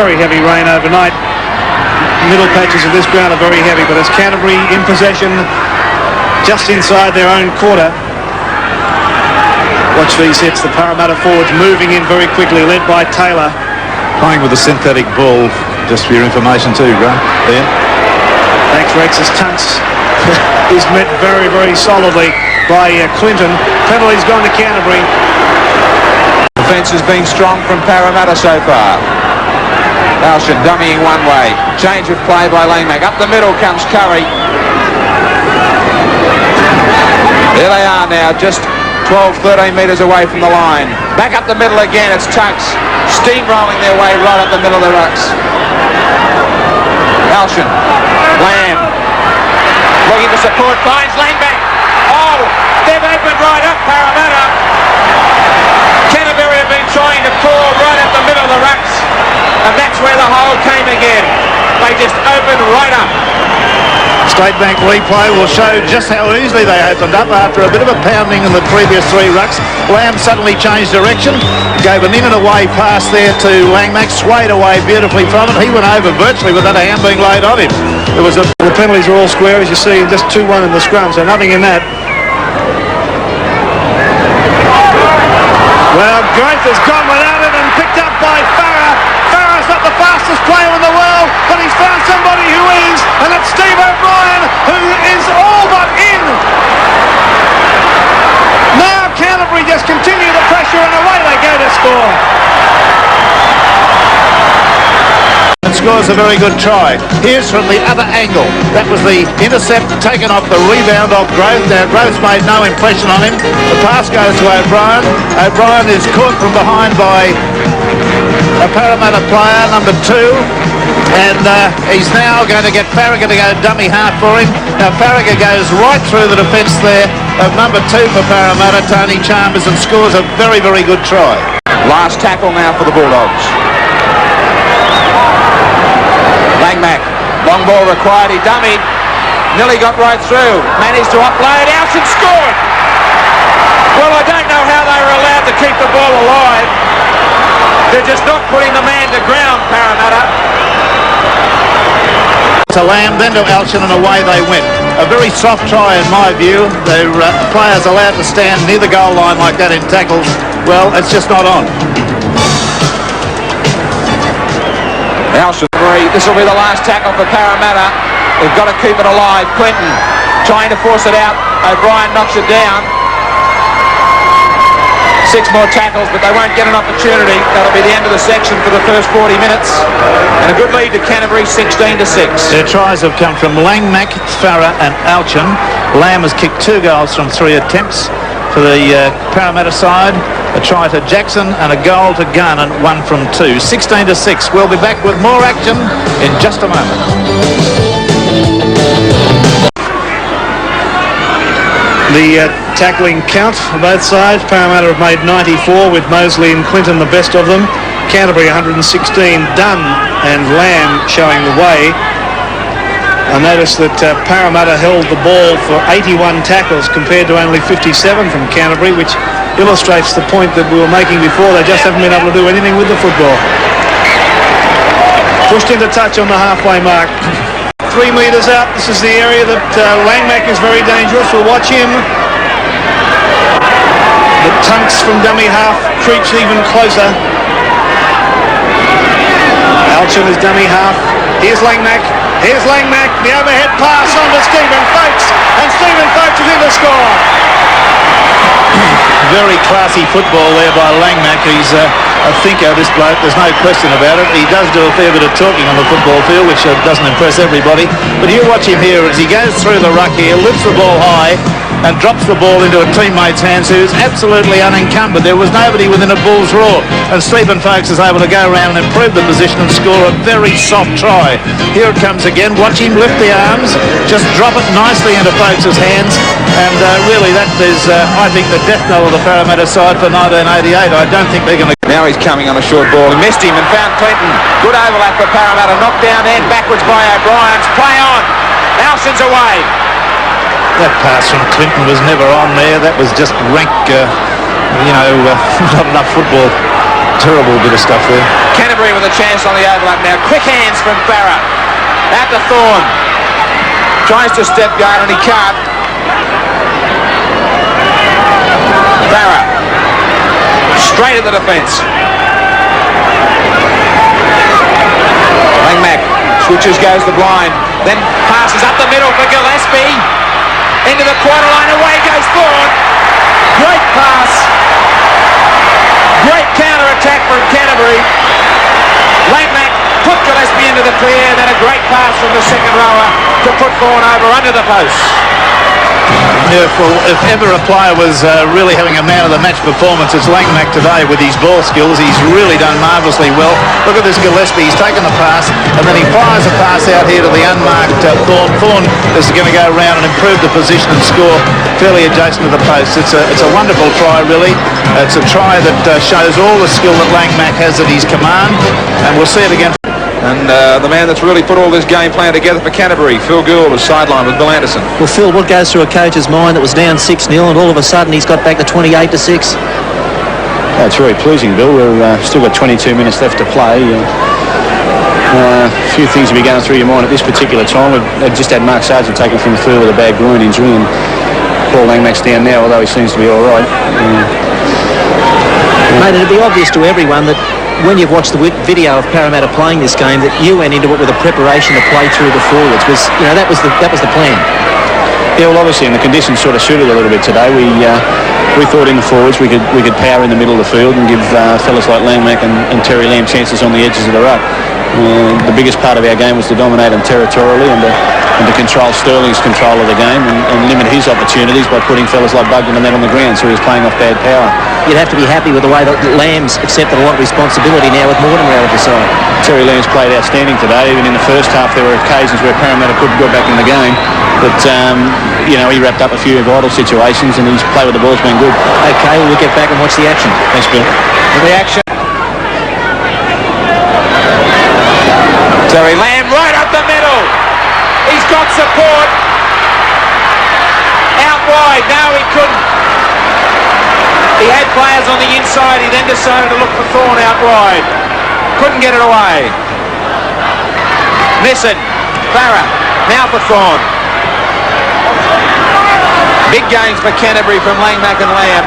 Very heavy rain overnight. Middle patches of this ground are very heavy, but as Canterbury in possession just inside their own quarter. Watch these hits. The Parramatta forwards moving in very quickly, led by Taylor. Playing with a synthetic ball, just for your information too, Graeme. There. Thanks, Rex. As Tunks is met very, very solidly by Clinton. Penalty's gone to Canterbury. Defence has been strong from Parramatta so far. Alshin dummying one way. Change of play by Langmack. Up the middle comes Curry. There they are now, just 12-13 metres away from the line. Back up the middle again, it's Tunks steamrolling their way right up the middle of the rucks. Alshin, Lamb, looking for support, finds Langmack. Oh, they've opened right up, Parramatta. Canterbury have been trying to pull right up the middle of the rucks, and that's where the hole came again. They just opened right up. State Bank replay will show just how easily they opened up after a bit of a pounding in the previous three rucks. Lamb suddenly changed direction, gave an in and away pass there to Langmack, swayed away beautifully from it. He went over virtually without a hand being laid on him. The penalties are all square, as you see, just 2-1 in the scrum, so nothing in that. Well, Grant has gone without it and picked up by Farrar. Farrar's not the fastest player in the world, but he's found somebody who is, and that's Steve O'Brien, who is all but in. Now Canterbury just continue the pressure, and away they go to score. And scores a very good try. Here's from the other angle. That was the intercept taken off the rebound of Grove. Now Grove's made no impression on him. The pass goes to O'Brien. O'Brien is caught from behind by a Parramatta player, number 2. And he's now going to get Farragher to go dummy half for him. Now Farragher goes right through the defence there of number 2 for Parramatta, Tony Chambers, and scores a very, very good try. Last tackle now for the Bulldogs. Langmack, long ball required, he dummied, nearly got right through, managed to upload, Alshin scored! Well, I don't know how they were allowed to keep the ball alive. They're just not putting the man to ground, Parramatta. To Lamb, then to Alshin, and away they went. A very soft try in my view. The players allowed to stand near the goal line like that in tackles. Well, it's just not on. Alshin, this will be the last tackle for Parramatta. They've got to keep it alive. Clinton trying to force it out. O'Brien knocks it down. 6 more tackles, but they won't get an opportunity. That'll be the end of the section for the first 40 minutes. And a good lead to Canterbury, 16-6. Their tries have come from Langmack, Farrar and Alshin. Lamb has kicked 2 goals from 3 attempts for the Parramatta side. A try to Jackson and a goal to Gunn, and 1 from 2. 16-6. We'll be back with more action in just a moment. The tackling count on both sides. Parramatta have made 94 with Mosley and Clinton the best of them. Canterbury 116. Dunn and Lamb showing the way. I noticed that Parramatta held the ball for 81 tackles compared to only 57 from Canterbury, which illustrates the point that we were making before. They just haven't been able to do anything with the football. Pushed into touch on the halfway mark. 3 metres out. This is the area that Langmack is very dangerous. We'll watch him. The Tunks from dummy half creeps even closer. Alshin is dummy half. Here's Langmack. Here's Langmack. The overhead pass on to Stephen Folkes. And Stephen Folkes is in to score. Very classy football there by Langmack. He's a thinker, this bloke, there's no question about it. He does do a fair bit of talking on the football field, which doesn't impress everybody. But you watch him here as he goes through the ruck here, lifts the ball high and drops the ball into a teammate's hands who's absolutely unencumbered. There was nobody within a bull's roar, and Stephen Folkes is able to go around and improve the position and score a very soft try. Here it comes again. Watch him lift the arms, just drop it nicely into Folkes' hands, and really that is, I think, the death knell of the Parramatta side for 1988. I don't think they're going to... Now he's coming on a short ball. He missed him and found Clinton. Good overlap for Parramatta. Knocked down end backwards by O'Brien's. Play on. Alshin's away. That pass from Clinton was never on there. That was just rank, not enough football. Terrible bit of stuff there. Canterbury with a chance on the overlap now. Quick hands from Farrar. Out to Thorne. Tries to step guard and he can't. Farrar. Straight at the defence. Langmack switches, goes the blind. Then passes up the middle for Gillespie. Into the quarter line. Away goes Thorne. Great pass. Great counter-attack from Canterbury. Langmack put Gillespie into the clear, then a great pass from the second rower to put Thorne over under the post. Yeah, well, if ever a player was really having a man of the match performance, it's Langmack today with his ball skills. He's really done marvellously well. Look at this Gillespie. He's taken the pass and then he fires a pass out here to the unmarked Thorne. Thorne is going to go around and improve the position and score fairly adjacent to the post. It's a wonderful try, really. It's a try that shows all the skill that Langmack has at his command, and we'll see it again. And the man that's really put all this game plan together for Canterbury, Phil Gould, is sidelined with Bill Anderson. Well, Phil, what goes through a coach's mind that was down 6-0 and all of a sudden he's got back to 28-6? It's really pleasing, Bill. We've still got 22 minutes left to play. A few things to be going through your mind at this particular time. We've just had Mark Sargent taken from the field with a bad groin injury, and Paul Langmack's down now, although he seems to be all right. Mate, it'd be obvious to everyone that when you've watched the video of Parramatta playing this game, that you went into it with a preparation to play through the forwards. That was the plan. Yeah, well, obviously, and the conditions sort of suited a little bit today. We thought in the forwards we could power in the middle of the field and give fellas like Langmack and Terry Lamb chances on the edges of the ruck. The biggest part of our game was to dominate them territorially and to control Sterling's control of the game and limit his opportunities by putting fellas like Bugden and that on the ground, so he was playing off bad power. You'd have to be happy with the way that Lamb's accepted a lot of responsibility now with Mortimer out of the side. Terry Lamb's played outstanding today. Even in the first half, there were occasions where Parramatta couldn't go back in the game. But, he wrapped up a few vital situations and his play with the ball's been good. Okay, well, we'll get back and watch the action. Thanks, Bill. The action. Terry Lamb right up the middle. He's got support. Out wide. No, he couldn't. He had players on the inside. He then decided to look for Thorne out wide. Couldn't get it away. Nissan. Farrar. Now for Thorne. Big gains for Canterbury from Langmack and Lamb.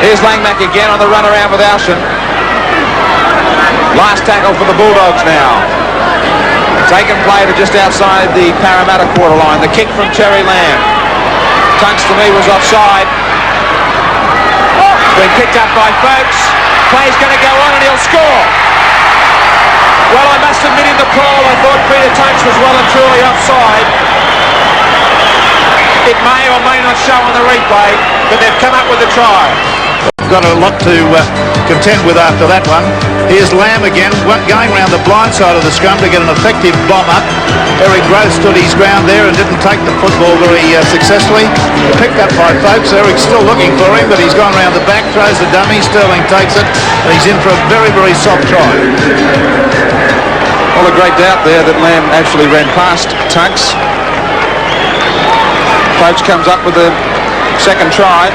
Here's Langmack again on the run around with Alshan. Last tackle for the Bulldogs now. Taken play to just outside the Parramatta quarter line. The kick from Terry Lamb. Tunks to me was offside. Been picked up by Folks. Play's going to go on and he'll score. Well, I must admit in the call I thought Peter Tunks was well and truly offside. It may or may not show on the replay, but they've come up with a try. Got a lot to contend with after that one. Here's Lamb again, going around the blind side of the scrum to get an effective bomb up. Eric Gross stood his ground there and didn't take the football very successfully. Picked up by Folks. Eric's still looking for him, but he's gone around the back, throws the dummy. Sterling takes it, and he's in for a very, very soft try. Well, a great doubt there that Lamb actually ran past Tunks. Folks comes up with the second try.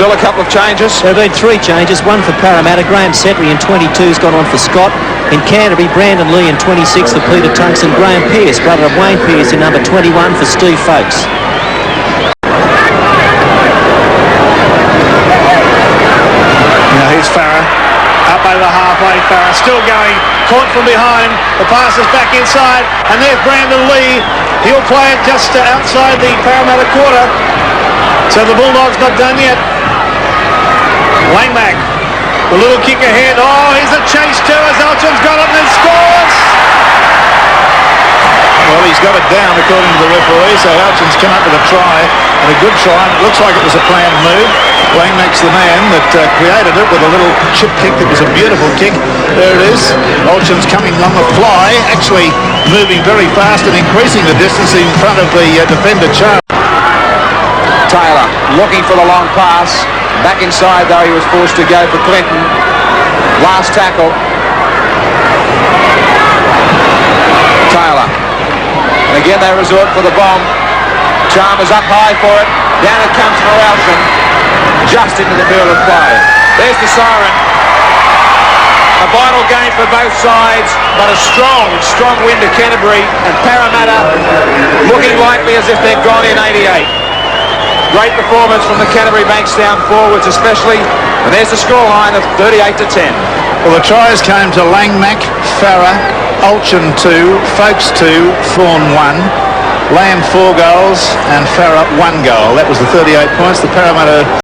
Bill, a couple of changes. There have been 3 changes, one for Parramatta. Graham Setry in 22's gone on for Scott. In Canterbury, Brandon Lee in 26 for Peter Tunks, and Graham Pearce, brother of Wayne Pearce, in number 21 for Steve Folks. Now here's Farrar. Up over halfway, Farrar still going, caught from behind. The pass is back inside, and there's Brandon Lee. He'll play it just outside the Parramatta quarter. So the Bulldogs not done yet. Langmack, the little kick ahead. Oh, here's a chase too as Elton's got it and it scores. Well, he's got it down according to the referee, so Elton's come up with a try, and a good try. It looks like it was a planned move. Langmack's the man that created it with a little chip kick that was a beautiful kick. There it is. Elton's coming on the fly, actually moving very fast and increasing the distance in front of the defender Charles. Taylor looking for the long pass. Back inside though, he was forced to go for Clinton. Last tackle. Taylor. And again they resort for the bomb. Chalmers up high for it. Down it comes for Alshan. Just into the field of play. There's the siren. A vital game for both sides, but a strong win to Canterbury, and Parramatta looking likely as if they've gone in 88. Great performance from the Canterbury-Bankstown forwards especially, and there's the scoreline of 38-10. Well, the tries came to Langmack, Farrar, Olchen 2, Folkes 2, Thorne 1, Lamb 4 goals, and Farrar 1 goal. That was the 38 points. The Parramatta